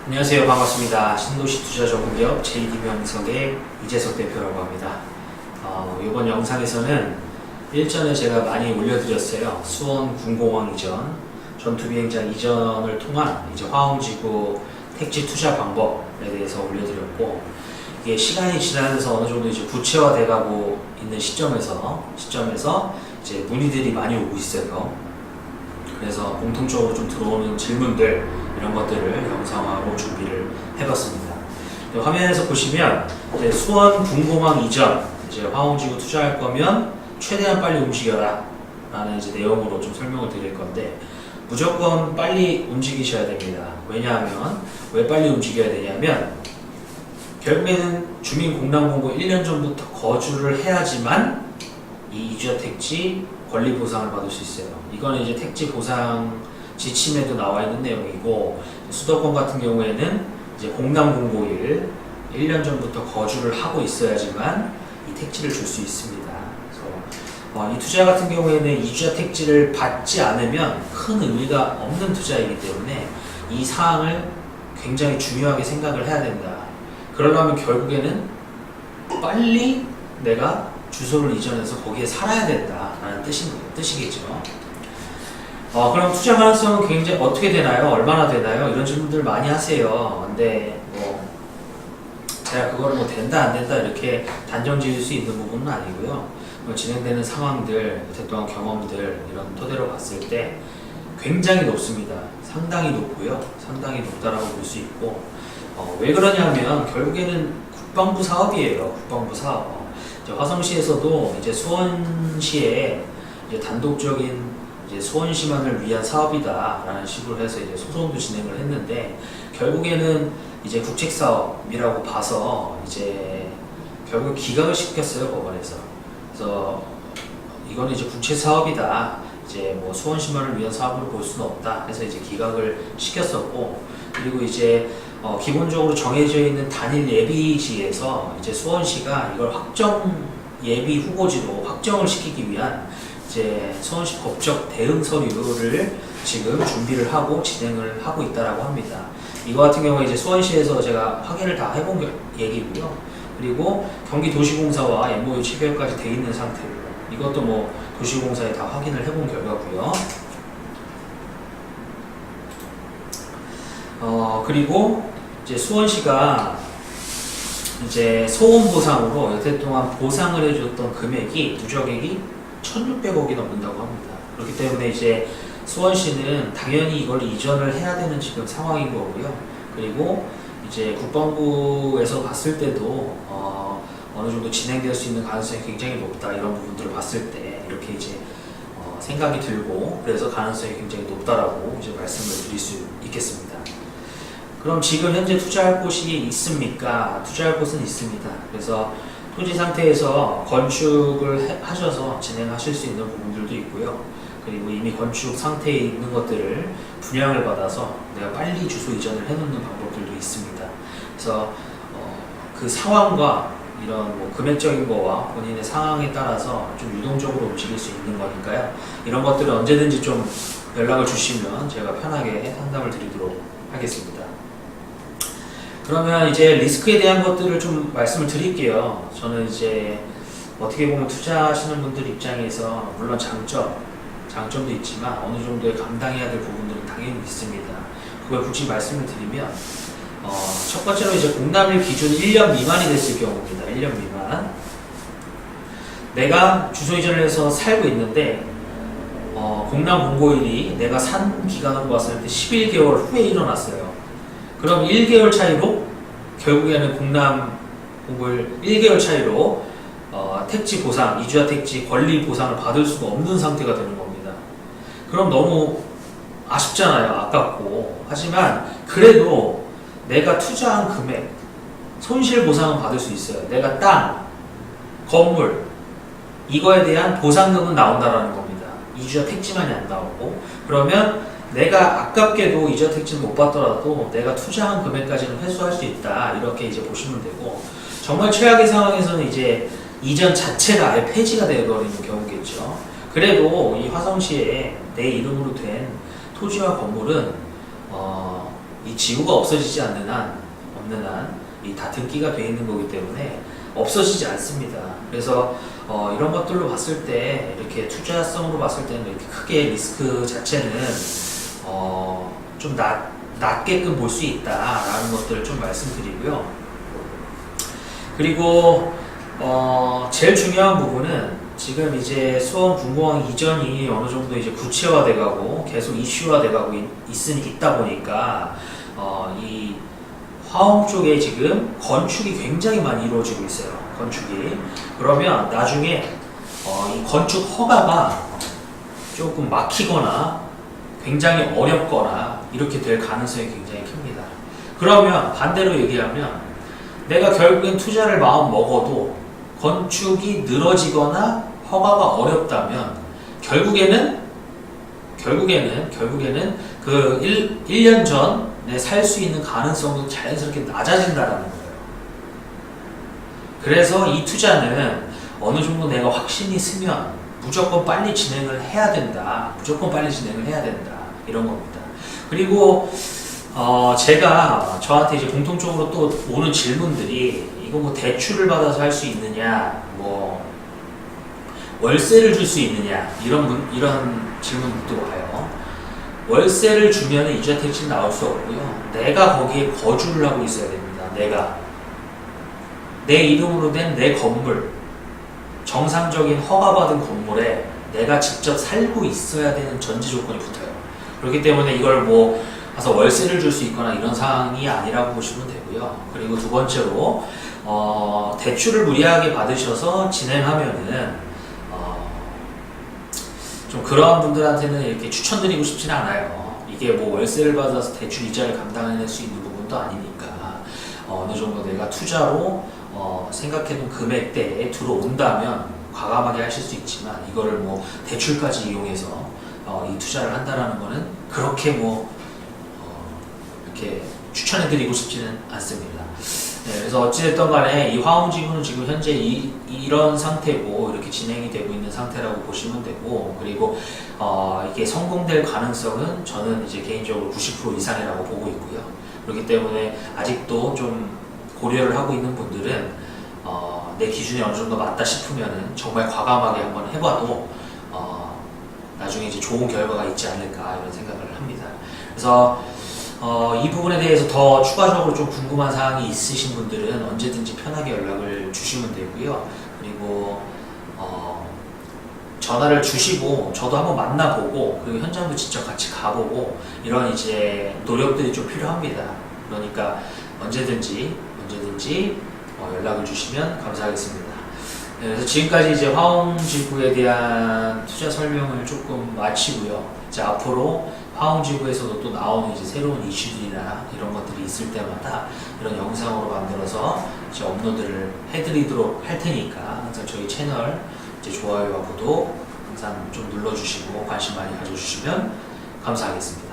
안녕하세요. 반갑습니다. 신도시 투자전문기업 JD병석의 이재석 대표라고 합니다. 이번 영상에서는 일전에 제가 많이 올려드렸어요. 수원 군공항 이전, 전투비행장 이전을 통한 이제 화홍지구 택지 투자 방법에 대해서 올려드렸고, 이게 시간이 지나면서 어느 정도 이제 구체화돼 가고 있는 시점에서 이제 문의들이 많이 오고 있어요. 그래서 공통적으로 좀 들어오는 질문들, 이런 것들을 영상화로 준비를 해봤습니다. 화면에서 보시면 이제 수원 군공항 이전, 이제 화홍지구 투자할 거면 최대한 빨리 움직여라 라는 이제 내용으로 좀 설명을 드릴 건데, 무조건 빨리 움직이셔야 됩니다. 왜냐하면 왜 빨리 움직여야 되냐면, 결국에는 주민공람공고 1년 전부터 거주를 해야지만 이 이주야 택지 권리 보상을 받을 수 있어요. 이거는 이제 택지 보상 지침에도 나와 있는 내용이고, 수도권 같은 경우에는 이제 공람공고일 1년 전부터 거주를 하고 있어야지만 이 택지를 줄 수 있습니다. 그래서 이 투자 같은 경우에는 이주야 택지를 받지 않으면 큰 의미가 없는 투자이기 때문에 이 사항을 굉장히 중요하게 생각을 해야 된다. 그러려면 결국에는 빨리 내가 주소를 이전해서 거기에 살아야 된다라는 뜻이겠죠. 그럼 투자 가능성은 굉장히 어떻게 되나요? 얼마나 되나요? 이런 질문들 많이 하세요. 근데 제가 그걸 된다 안 된다 이렇게 단정 지을 수 있는 부분은 아니고요. 진행되는 상황들, 오랫동안 경험들 이런 토대로 봤을 때 굉장히 높습니다. 상당히 높고요. 상당히 높다라고 볼 수 있고, 왜 그러냐면 결국에는 국방부 사업이에요. 국방부 사업. 화성시에서도 이제 수원시에 이제 단독적인 이제 수원시만을 위한 사업이다라는 식으로 해서 이제 소송도 진행을 했는데, 결국에는 이제 국책사업이라고 봐서 이제 결국 기각을 시켰어요, 법원에서. 그래서 이거는 이제 국책사업이다, 이제 뭐 수원시만을 위한 사업으로 볼 수는 없다 해서 이제 기각을 시켰었고, 그리고 이제 기본적으로 정해져 있는 단일 예비지에서 이제 수원시가 이걸 확정 예비 후보지로 확정을 시키기 위한 이제 수원시 법적 대응 서류를 지금 준비를 하고 진행을 하고 있다라고 합니다. 이거 같은 경우에 이제 수원시에서 제가 확인을 다 해본 얘기고요. 그리고 경기도시공사와 MOU 체결까지 돼 있는 상태고요. 이것도 뭐 도시공사에 다 확인을 해본 결과고요. 그리고 이제 수원시가 이제 소원 보상으로 여태 동안 보상을 해줬던 금액이 누적액이 1,600억이 넘는다고 합니다. 그렇기 때문에 이제 수원시는 당연히 이걸 이전을 해야 되는 지금 상황인 거고요. 그리고 이제 국방부에서 봤을 때도 어느 정도 진행될 수 있는 가능성이 굉장히 높다, 이런 부분들을 봤을 때 이렇게 이제 생각이 들고, 그래서 가능성이 굉장히 높다라고 이제 말씀을 드릴 수 있겠습니다. 그럼 지금 현재 투자할 곳이 있습니까? 투자할 곳은 있습니다. 그래서 토지 상태에서 건축을 하셔서 진행하실 수 있는 부분들도 있고요. 그리고 이미 건축 상태에 있는 것들을 분양을 받아서 내가 빨리 주소 이전을 해놓는 방법들도 있습니다. 그래서 그 상황과 이런 뭐 금액적인 거와 본인의 상황에 따라서 좀 유동적으로 움직일 수 있는 거니까요. 이런 것들은 언제든지 좀 연락을 주시면 제가 편하게 상담을 드리도록 하겠습니다. 그러면 이제 리스크에 대한 것들을 좀 말씀을 드릴게요. 저는 이제 어떻게 보면 투자하시는 분들 입장에서 물론 장점도 있지만 어느 정도의 감당해야 될 부분들은 당연히 있습니다. 그걸 굳이 말씀을 드리면, 첫 번째로 이제 공람일 기준 1년 미만이 됐을 경우입니다. 1년 미만. 내가 주소 이전을 해서 살고 있는데, 공람 공고일이 내가 산 기간으로 봤을 때 11개월 후에 일어났어요. 그럼 1개월 차이로 결국에는 공람 공고일 1개월 차이로 택지 보상, 이주야 택지 권리 보상을 받을 수가 없는 상태가 되는 겁니다. 그럼 너무 아쉽잖아요. 아깝고. 하지만 그래도 내가 투자한 금액, 손실 보상은 받을 수 있어요. 내가 땅, 건물, 이거에 대한 보상금은 나온다라는 겁니다. 이주야 택지만이 안 나오고. 그러면 내가 아깝게도 이주야 택지는 못 받더라도 내가 투자한 금액까지는 회수할 수 있다, 이렇게 이제 보시면 되고, 정말 최악의 상황에서는 이제 이전 자체가 아예 폐지가 되어버리는 경우겠죠. 그래도 이 화성시에 내 이름으로 된 토지와 건물은 이 지구가 없어지지 않는 한, 없는 한, 이 다 등기가 돼 있는 거기 때문에 없어지지 않습니다. 그래서 이런 것들로 봤을 때, 이렇게 투자성으로 봤을 때는 이렇게 크게 리스크 자체는 좀 낮게끔 볼 수 있다라는 것들을 좀 말씀드리고요. 그리고 제일 중요한 부분은 지금 이제 수원 군공항 이전이 어느 정도 이제 구체화돼가고 계속 이슈화돼가고 있다 보니까 이 화홍 쪽에 지금 건축이 굉장히 많이 이루어지고 있어요. 건축이. 그러면 나중에 이 건축 허가가 조금 막히거나 굉장히 어렵거나 이렇게 될 가능성이 굉장히 큽니다. 그러면 반대로 얘기하면 내가 결국엔 투자를 마음 먹어도 건축이 늘어지거나 허가가 어렵다면 결국에는 그 1년 전에 살 수 있는 가능성도 자연스럽게 낮아진다는 거예요. 그래서 이 투자는 어느 정도 내가 확신이 쓰면 무조건 빨리 진행을 해야 된다. 이런 겁니다. 그리고 제가 저한테 이제 공통적으로 또 오는 질문들이 이거 뭐 대출을 받아서 할 수 있느냐, 뭐 월세를 줄 수 있느냐 이런 질문도 와요. 월세를 주면 이주택지 나올 수 없고요. 내가 거기에 거주를 하고 있어야 됩니다. 내 이름으로 된 내 건물, 정상적인 허가받은 건물에 내가 직접 살고 있어야 되는 전제 조건이 붙어요. 그렇기 때문에 이걸 뭐 가서 월세를 줄 수 있거나 이런 상황이 아니라고 보시면 되고요. 그리고 두 번째로 대출을 무리하게 받으셔서 진행하면은 좀 그러한 분들한테는 이렇게 추천드리고 싶지는 않아요. 이게 뭐 월세를 받아서 대출 이자를 감당해낼 수 있는 부분도 아니니까 어느 정도 내가 투자로 생각해둔 금액대에 들어온다면 과감하게 하실 수 있지만 이거를 뭐 대출까지 이용해서 이 투자를 한다라는 거는 그렇게 이렇게 추천해드리고 싶지는 않습니다. 네, 그래서 어찌됐든 간에 이 화홍지구는 지금 현재 이런 상태고 이렇게 진행이 되고 있는 상태라고 보시면 되고, 그리고 이게 성공될 가능성은 저는 이제 개인적으로 90% 이상이라고 보고 있고요. 그렇기 때문에 아직도 좀 고려를 하고 있는 분들은 내 기준에 어느 정도 맞다 싶으면은 정말 과감하게 한번 해봐도 나중에 이제 좋은 결과가 있지 않을까 이런 생각을 합니다. 그래서 이 부분에 대해서 더 추가적으로 좀 궁금한 사항이 있으신 분들은 언제든지 편하게 연락을 주시면 되고요. 그리고 전화를 주시고 저도 한번 만나보고 그리고 현장도 직접 같이 가보고 이런 이제 노력들이 좀 필요합니다. 그러니까 언제든지 연락을 주시면 감사하겠습니다. 네, 그래서 지금까지 이제 화홍지구에 대한 투자 설명을 조금 마치고요. 이제 앞으로 화홍지구에서도 또 나오는 이제 새로운 이슈들이나 이런 것들이 있을 때마다 이런 영상으로 만들어서 이제 업로드를 해드리도록 할 테니까 항상 저희 채널 이제 좋아요와 구독 항상 좀 눌러주시고 관심 많이 가져주시면 감사하겠습니다.